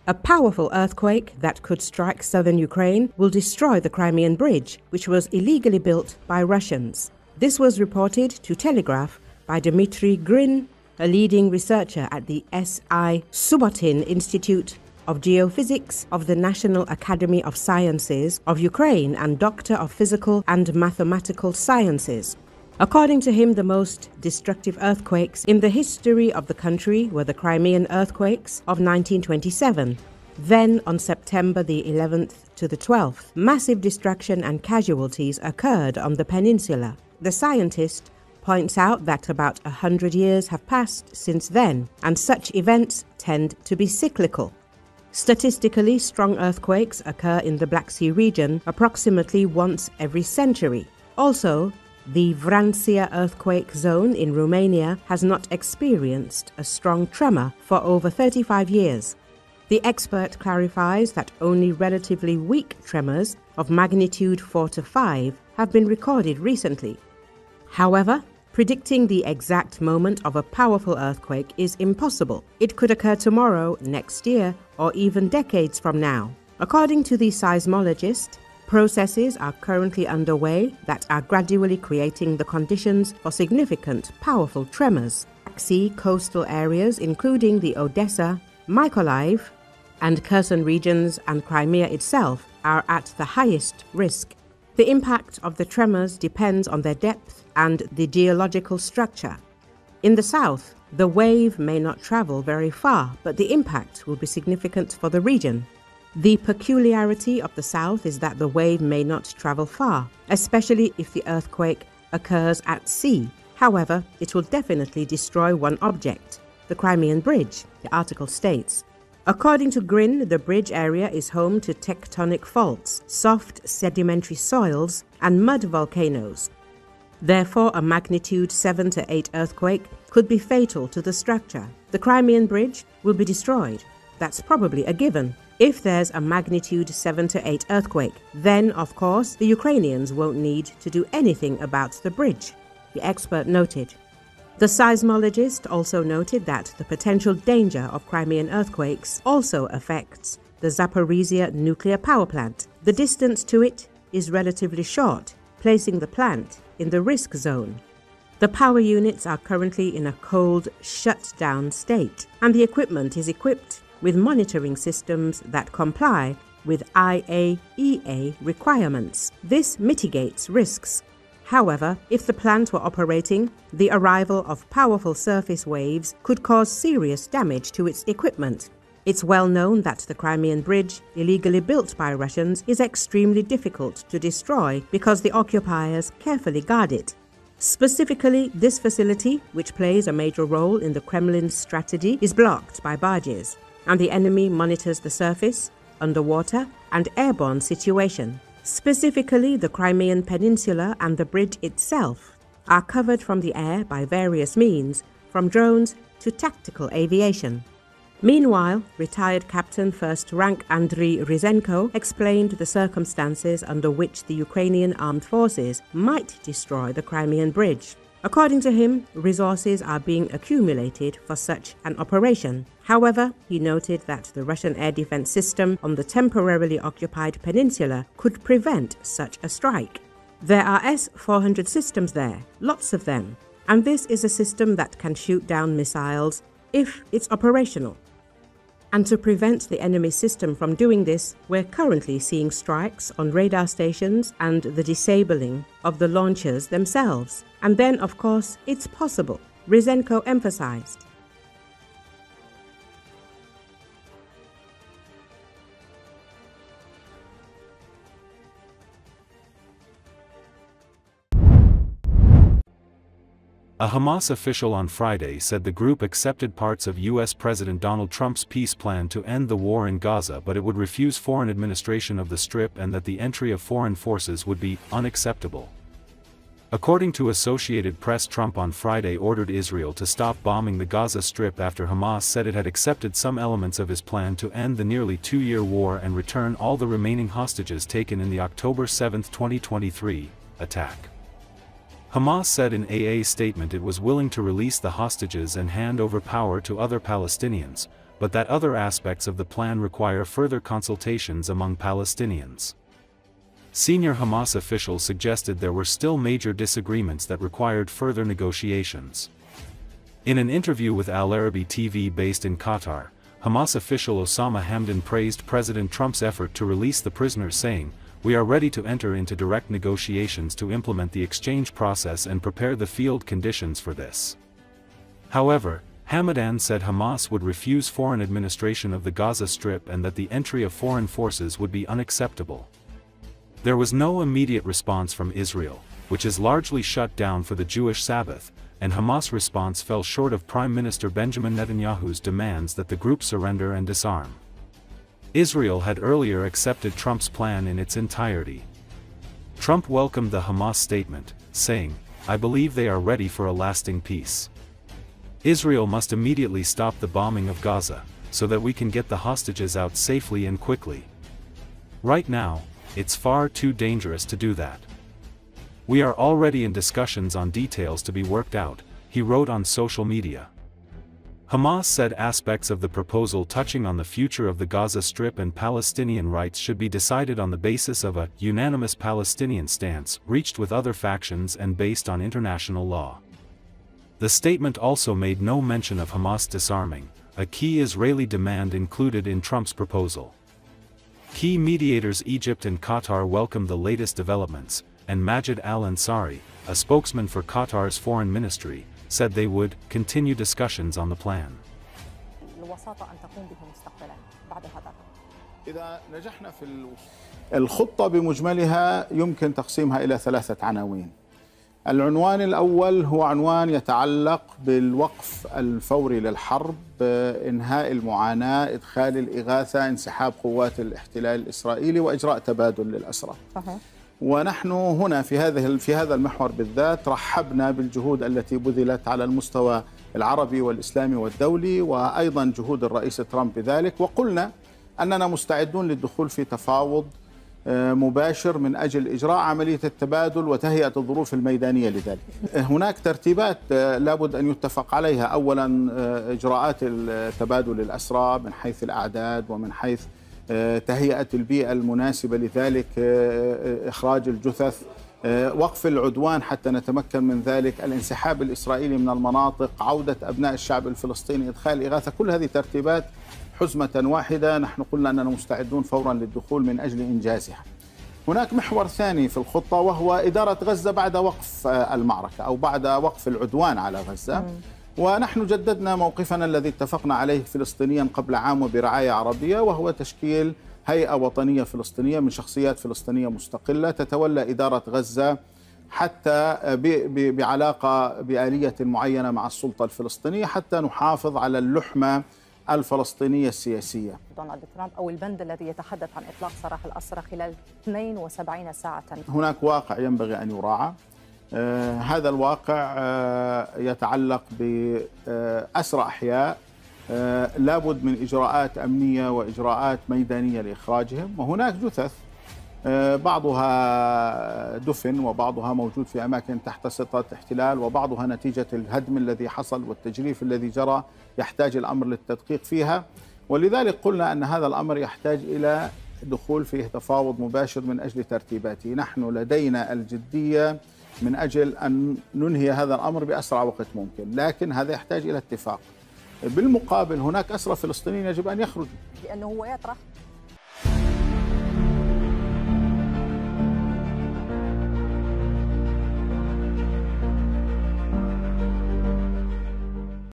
A powerful earthquake that could strike southern Ukraine will destroy the Crimean Bridge, which was illegally built by Russians. This was reported to Telegraf by Dmitry Grin, a leading researcher at the Subbotin Institute of Geophysics of the National Academy of Sciences of Ukraine and Doctor of Physical and Mathematical Sciences. According to him, the most destructive earthquakes in the history of the country were the Crimean earthquakes of 1927. Then, on September the 11th to the 12th, massive destruction and casualties occurred on the peninsula. The scientist points out that about 100 years have passed since then, and such events tend to be cyclical. Statistically, strong earthquakes occur in the Black Sea region approximately once every century. Also, the Vrancea earthquake zone in Romania has not experienced a strong tremor for over 35 years. The expert clarifies that only relatively weak tremors of magnitude 4 to 5 have been recorded recently. However, predicting the exact moment of a powerful earthquake is impossible. It could occur tomorrow, next year, or even decades from now. According to the seismologist, processes are currently underway that are gradually creating the conditions for significant, powerful tremors. Black Sea coastal areas, including the Odessa, Mykolaiv, and Kherson regions and Crimea itself, are at the highest risk. The impact of the tremors depends on their depth and the geological structure. In the south, the wave may not travel very far, but the impact will be significant for the region. The peculiarity of the south is that the wave may not travel far, especially if the earthquake occurs at sea. However, it will definitely destroy one object, the Crimean Bridge, the article states. According to Grin, the bridge area is home to tectonic faults, soft sedimentary soils, and mud volcanoes. Therefore, a magnitude 7 to 8 earthquake could be fatal to the structure. The Crimean Bridge will be destroyed. That's probably a given. If there's a magnitude 7 to 8 earthquake, then, of course, the Ukrainians won't need to do anything about the bridge, the expert noted. The seismologist also noted that the potential danger of Crimean earthquakes also affects the Zaporizhia nuclear power plant. The distance to it is relatively short, placing the plant in the risk zone. The power units are currently in a cold, shut-down state, and the equipment is equipped with monitoring systems that comply with IAEA requirements. This mitigates risks. However, if the plant were operating, the arrival of powerful surface waves could cause serious damage to its equipment. It's well known that the Crimean Bridge, illegally built by Russians, is extremely difficult to destroy because the occupiers carefully guard it. Specifically, this facility, which plays a major role in the Kremlin's strategy, is blocked by barges, and the enemy monitors the surface, underwater, and airborne situation. Specifically, the Crimean Peninsula and the bridge itself are covered from the air by various means, from drones to tactical aviation. Meanwhile, retired Captain First Rank Andriy Ryzenko explained the circumstances under which the Ukrainian armed forces might destroy the Crimean Bridge. According to him, resources are being accumulated for such an operation. However, he noted that the Russian air defense system on the temporarily occupied peninsula could prevent such a strike. There are S-400 systems there, lots of them, and this is a system that can shoot down missiles if it's operational. And to prevent the enemy system from doing this, we're currently seeing strikes on radar stations and the disabling of the launchers themselves. And then, of course, it's possible, Ryzenko emphasized. A Hamas official on Friday said the group accepted parts of U.S. President Donald Trump's peace plan to end the war in Gaza, but it would refuse foreign administration of the Strip and that the entry of foreign forces would be unacceptable. According to Associated Press, Trump on Friday ordered Israel to stop bombing the Gaza Strip after Hamas said it had accepted some elements of his plan to end the nearly two-year war and return all the remaining hostages taken in the October 7, 2023, attack. Hamas said in a statement it was willing to release the hostages and hand over power to other Palestinians, but that other aspects of the plan require further consultations among Palestinians. Senior Hamas officials suggested there were still major disagreements that required further negotiations. In an interview with Al Arabi TV based in Qatar, Hamas official Osama Hamdan praised President Trump's effort to release the prisoners, saying, "We are ready to enter into direct negotiations to implement the exchange process and prepare the field conditions for this." However, Hamdan said Hamas would refuse foreign administration of the Gaza Strip and that the entry of foreign forces would be unacceptable. There was no immediate response from Israel, which is largely shut down for the Jewish Sabbath, and Hamas' response fell short of Prime Minister Benjamin Netanyahu's demands that the group surrender and disarm. Israel had earlier accepted Trump's plan in its entirety. Trump welcomed the Hamas statement, saying, "I believe they are ready for a lasting peace. Israel must immediately stop the bombing of Gaza, so that we can get the hostages out safely and quickly. Right now, it's far too dangerous to do that. We are already in discussions on details to be worked out," he wrote on social media. Hamas said aspects of the proposal touching on the future of the Gaza Strip and Palestinian rights should be decided on the basis of a unanimous Palestinian stance reached with other factions and based on international law. The statement also made no mention of Hamas disarming, a key Israeli demand included in Trump's proposal. Key mediators Egypt and Qatar welcomed the latest developments, and Majid al-Ansari, a spokesman for Qatar's foreign ministry, said they would continue discussions on the plan. الخطة بمجملها يمكن تقسيمها إلى 3 عناوين. العنوان الأول هو عنوان يتعلق بالوقف الفوري للحرب، إنهاء المعاناة، إدخال الإغاثة، انسحاب قوات الاحتلال الإسرائيلي وإجراء تبادل للأسرى. ونحن هنا في هذا المحور بالذات رحبنا بالجهود التي بذلت على المستوى العربي والإسلامي والدولي، وأيضا جهود الرئيس ترامب بذلك، وقلنا أننا مستعدون للدخول في تفاوض مباشر من أجل إجراء عملية التبادل وتهيئة الظروف الميدانية لذلك. هناك ترتيبات لابد أن يتفق عليها. أولا إجراءات التبادل الأسرى من حيث الأعداد ومن حيث تهيئة البيئة المناسبة لذلك، إخراج الجثث، وقف العدوان حتى نتمكن من ذلك، الانسحاب الإسرائيلي من المناطق، عودة أبناء الشعب الفلسطيني، إدخال إغاثة. كل هذه ترتيبات حزمة واحدة نحن قلنا أننا مستعدون فورا للدخول من أجل إنجازها. هناك محور ثاني في الخطة وهو إدارة غزة بعد وقف المعركة أو بعد وقف العدوان على غزة. ونحن جددنا موقفنا الذي اتفقنا عليه فلسطينيا قبل عام وبرعاية عربية، وهو تشكيل هيئة وطنية فلسطينية من شخصيات فلسطينية مستقلة تتولى إدارة غزة حتى بعلاقة بآلية معينة مع السلطة الفلسطينية حتى نحافظ على اللحمة الفلسطينية السياسية. دونالد ترامب أو البند الذي يتحدث عن إطلاق سراح الأسرى خلال 72 ساعة. هناك واقع ينبغي أن يراعى. هذا الواقع يتعلق بأسرى أحياء، لابد من إجراءات أمنية وإجراءات ميدانية لإخراجهم، وهناك جثث بعضها دفن وبعضها موجود في أماكن تحت سيطرة احتلال، وبعضها نتيجة الهدم الذي حصل والتجريف الذي جرى يحتاج الأمر للتدقيق فيها. ولذلك قلنا أن هذا الأمر يحتاج إلى دخول فيه تفاوض مباشر من أجل ترتيباته. نحن لدينا الجدية من أجل أن ننهي هذا الأمر بأسرع وقت ممكن، لكن هذا يحتاج إلى اتفاق. بالمقابل هناك أسرى فلسطينيين يجب أن يخرجوا، لأنه هو يطرح